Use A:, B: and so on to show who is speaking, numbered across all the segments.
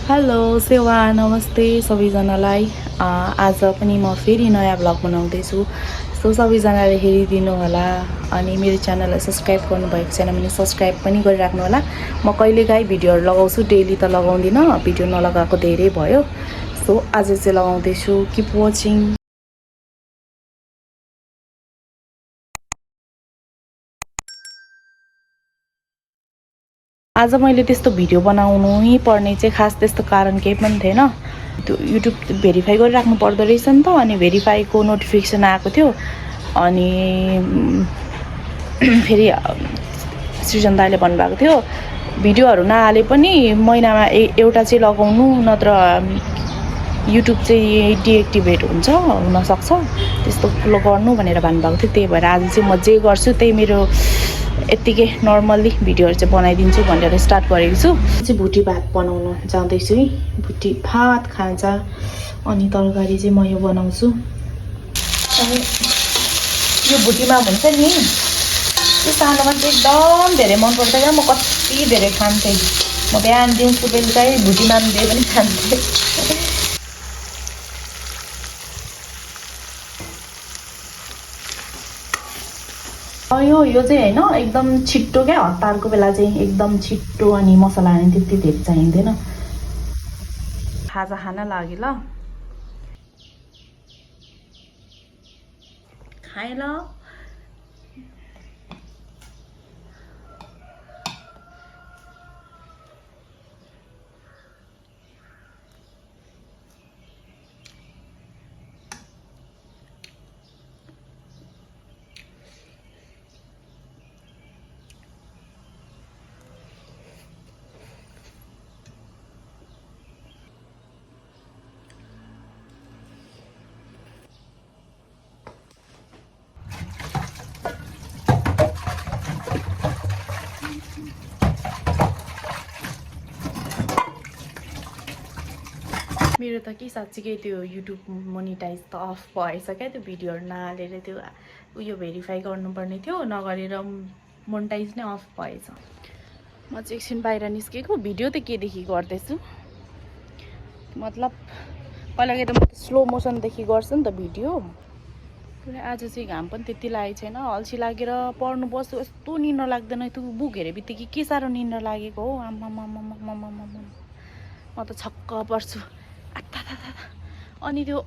A: Hello सेवा नमस्ते सबैजनालाई। आज पनि म फेरि नयाँ ब्लग बनाउँदैछु। सो सबैजनाले हेरिदिनु होला अनि मेरो च्यानललाई सब्स्क्राइब गर्नुभएको छैन भने सब्स्क्राइब पनि गरिराख्नु होला। म कहिलेकाहीँ भिडियोहरू लगाउँछु, डेली त लगाउँदिनँ, भिडियो नलगाएको धेरै भयो। सो आज चाहिँ लगाउँदैछु। Keep watching. आज मैले त्यस्तो भिडियो बनाउनु नै पर्ने चाहिँ खास त्यस्तो कारण केही पनि थिएन। त्यो युट्युब भेरिफाई गरिराख्नु पर्दो रहेछ नि त, अनि भेरिफाईको नोटिफिकेसन आएको थियो। अनि फेरि सृजन दाइले भन्नुभएको थियो भिडियोहरू नहाले पनि महिनामा एउटा चाहिँ लगाउनु, नत्र युट्युब चाहिँ डिएक्टिभेट हुनसक्छ, त्यस्तो गर्नु भनेर भन्नुभएको थियो। त्यही भएर आज चाहिँ म जे गर्छु त्यही मेरो यत्तिकै नर्मल्ली भिडियोहरू चाहिँ बनाइदिन्छु भनेर स्टार्ट गरेको छु। चाहिँ भुटी भात बनाउनु जाँदैछु है। भुटी भात खान्छ अनि तरकारी चाहिँ म यो बनाउँछु। यो भुटीमा हुन्छ नि, त्यो सानोमा चाहिँ एकदम धेरै मन पर्दैन। म कति धेरै खान्थेँ। म बिहान दिउँसो बेलुकै भुटीमा दिए पनि खान्थेँ। यो चाहिँ होइन, एकदम छिट्टो क्या, हतारको बेला चाहिँ एकदम छिट्टो, अनि मसला हाल्ने त्यति धेरै चाहिँदैन। खाजा खान लाग्यो ल, खाएँ ल। मेरो त के साँच्चीकै त्यो युट्युब मोनिटाइज त अफ भएछ क्या। त्यो भिडियोहरू नहालेर त्यो उयो भेरिफाई गर्नुपर्ने थियो, नगरेर मोनिटाइज नै अफ भएछ। म चाहिँ एकछिन बाहिर निस्केको। भिडियो त केदेखि गर्दैछु, मतलब कहिलेकाहीँ त म स्लो मोसनदेखि गर्छु नि त भिडियो। आज चाहिँ घाम पनि त्यति लागेको छैन, अल्छी लागेर पढ्नु बस्छु, यस्तो निन्द्रा लाग्दैन। त्यो बुक हेरे बित्तिकै के साह्रो निन्द्रा लागेको हो। म त छक्क पर्छु। अनि त्यो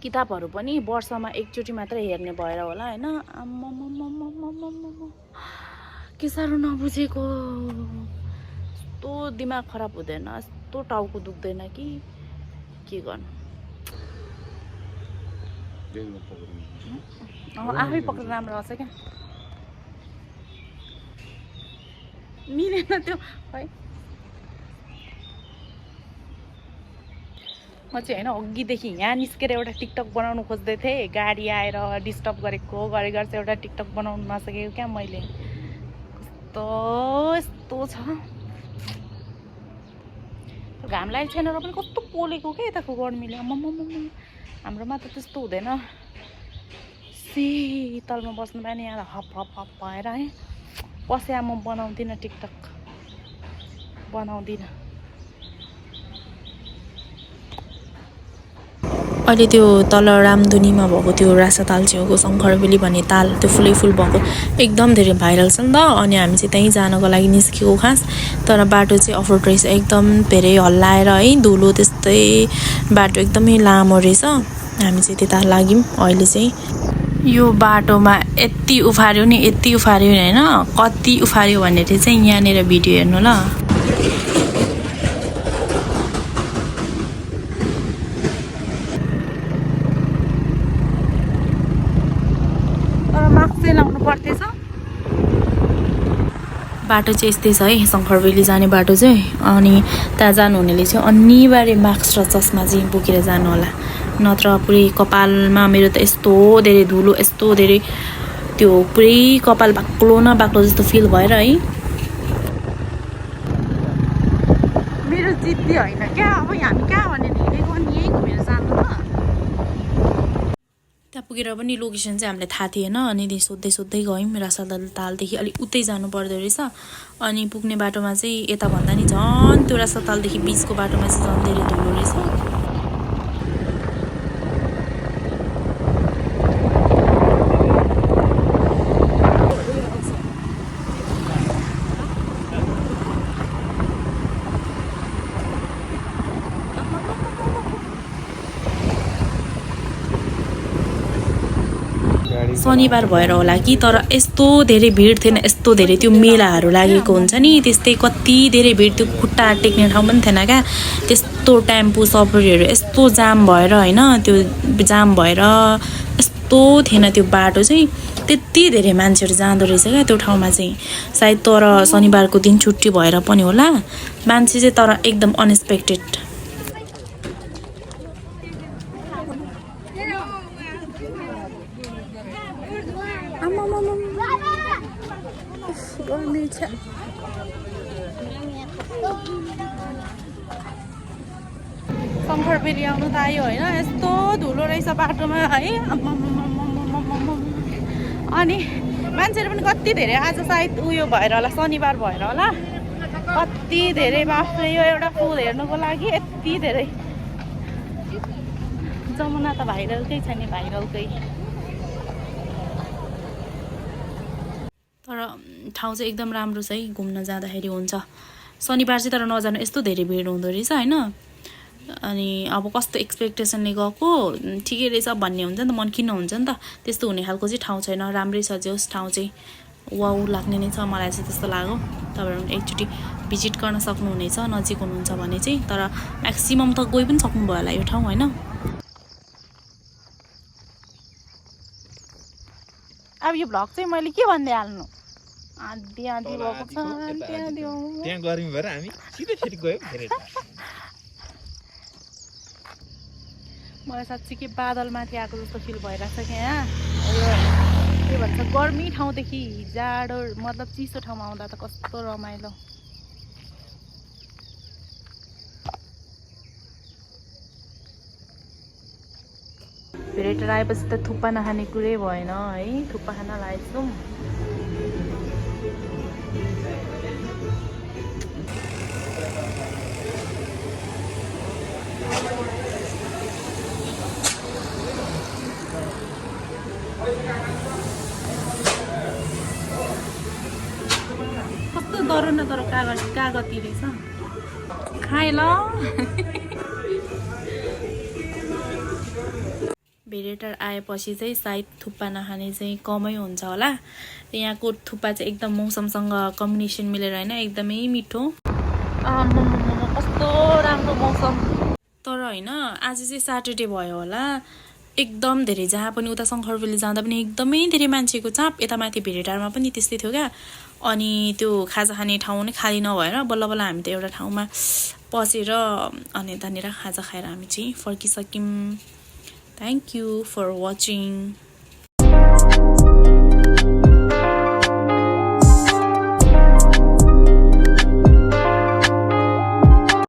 A: किताबहरू पनि वर्षमा एकचोटि मात्र हेर्ने भएर होला होइन। के साह्रो नबुझेको। यस्तो दिमाग खराब हुँदैन, यस्तो टाउको दुख्दैन कि के गर्नु। आफै पक्रेर राम्रो आउँछ क्या, मिलेन त्यो है। म चाहिँ होइन अघिदेखि यहाँ निस्केर एउटा टिकटक बनाउनु खोज्दै थिएँ, गाडी आएर डिस्टर्ब गरेको गरेर एउटा टिकटक बनाउनु नसकेको क्या मैले। कस्तो यस्तो छ, घाम लागेको छैन र पनि कस्तो पोलेको क्या यताको गर्मीले। हाम्रोमा त त्यस्तो हुँदैन। शीतलमा बस्नु पनि यहाँ हप हप हप भएर है पस्या। म बनाउँदिनँ टिकटक, बनाउँदिनँ। अहिले त्यो तल रामधुनीमा भएको त्यो रासा ताल छेउको शङ्खरबेली भन्ने ताल, त्यो फुलै फुल भएको एकदम धेरै भाइरल छ नि त। अनि हामी चाहिँ त्यहीँ जानको लागि निस्केको खास। तर बाटो चाहिँ अफरोड रहेछ, एकदम धेरै हल्लाएर है, धुलो त्यस्तै बाटो एकदमै लामो रहेछ। हामी चाहिँ त्यता लाग्यौँ। अहिले चाहिँ यो बाटोमा यति उफार्यो नि, यति उफार्यो नि होइन, कति उफार्यो भनेर चाहिँ यहाँनिर भिडियो हेर्नु ल। लाउनु पर्दैछ। बाटो चाहिँ यस्तै छ है, शङ्खरबेली जाने बाटो चाहिँ। अनि त्यहाँ जानुहुनेले चाहिँ अनिवार्य मास्क र चस्मा चाहिँ बोकेर जानु होला, नत्र पुरै कपालमा मेरो त यस्तो धेरै धुलो, यस्तो धेरै त्यो पुरै कपाल बाक्लो न बाक्लो जस्तो फिल भएर है। मेरो जिद्दी होइन क्या, अब हामी कहाँ भने हिँडेको अनि यहीँ घुमेर जानु त। त्यहाँ पुगेर पनि लोकेसन चाहिँ हामीलाई थाहा थिएन अनि सोध्दै सोध्दै गयौँ रसातालदेखि अलिक उतै जानु पर्दो रहेछ अनि पुग्ने बाटोमा चाहिँ यताभन्दा नि झन् त्यो रसातालदेखि बिचको बाटोमा चाहिँ झन् धेरै धुलो रहेछ शनिबार भएर होला कि तर यस्तो धेरै भिड थिएन यस्तो धेरै त्यो मेलाहरू लागेको हुन्छ नि त्यस्तै कति धेरै भिड त्यो खुट्टा टेक्ने ठाउँ पनि थिएन क्या त्यस्तो टेम्पो सफरीहरू यस्तो जाम भएर होइन त्यो जाम भएर यस्तो थिएन त्यो बाटो चाहिँ त्यति धेरै मान्छेहरू जाँदो रहेछ क्या त्यो ठाउँमा चाहिँ सायद तर शनिबारको दिन छुट्टी भएर पनि होला मान्छे चाहिँ तर एकदम अनएक्सपेक्टेड शङ्करबेली आउनु त आयो होइन यस्तो धुलो रहेछ बाटोमा है अनि मान्छेहरू पनि कति धेरै आज सायद उयो भएर होला शनिबार भएर होला कति धेरै बाफ्रे यो एउटा फुल हेर्नुको लागि यति धेरै जमुना त भाइरलकै छ नि भाइरलकै तर ठाउँ चाहिँ एकदम राम्रो छ है घुम्न जाँदाखेरि हुन्छ शनिबार चाहिँ तर नजानु यस्तो धेरै भिड हुँदो रहेछ होइन अनि अब कस्तो एक्सपेक्टेसनले गएको ठिकै रहेछ भन्ने हुन्छ नि त मन किन्न हुन्छ नि त त्यस्तो हुने खालको चाहिँ ठाउँ छैन राम्रै छ जोस् ठाउँ चाहिँ वाउ लाग्ने नै छ मलाई चाहिँ त्यस्तो लाग्यो तपाईँहरू एकचोटि भिजिट गर्न सक्नुहुनेछ नजिक हुनुहुन्छ भने चाहिँ तर म्याक्सिमम त गइ पनि सक्नुभयो होला यो ठाउँ होइन अब यो भ्लग चाहिँ मैले के भन्दै हाल्नु आधी आधी भएको छ
B: त्यहाँ गर्मी भएर हामी सिधै फेरि गयौँ
A: मलाई साँच्चीकै बादलमाथि आएको जस्तो फिल भइरहेको छ क्या यहाँ के भन्छ गर्मी ठाउँदेखि जाडो मतलब चिसो ठाउँमा आउँदा त कस्तो रमाइलो भेरेटर आएपछि त थुक्पा नखाने कुरै भएन है थुक्पा खान लागेको कस्तो डरो न तर कागती रहेछ खाए ल भेरेटर आएपछि चाहिँ सायद थुक्पा नखाने चाहिँ कमै हुन्छ होला यहाँको थुक्पा चाहिँ एकदम मौसमसँग कम्बिनेसन मिलेर होइन एकदमै मिठो कस्तो राम्रो मौसम तर होइन आज चाहिँ सैटरडे भयो होला एकदम धेरै जहाँ पनि उता शङ्करबेली जाँदा पनि एकदमै धेरै मान्छेको चाप यता माथि भेरेटारमा पनि त्यस्तै थियो क्या अनि त्यो खाजा खाने ठाउँ नै खाली नभएर बल्ल बल्ल हामी त एउटा ठाउँमा पसेर अनि त्यहाँनिर खाजा खाएर हामी चाहिँ फर्किसक्यौँ Thank you for watching.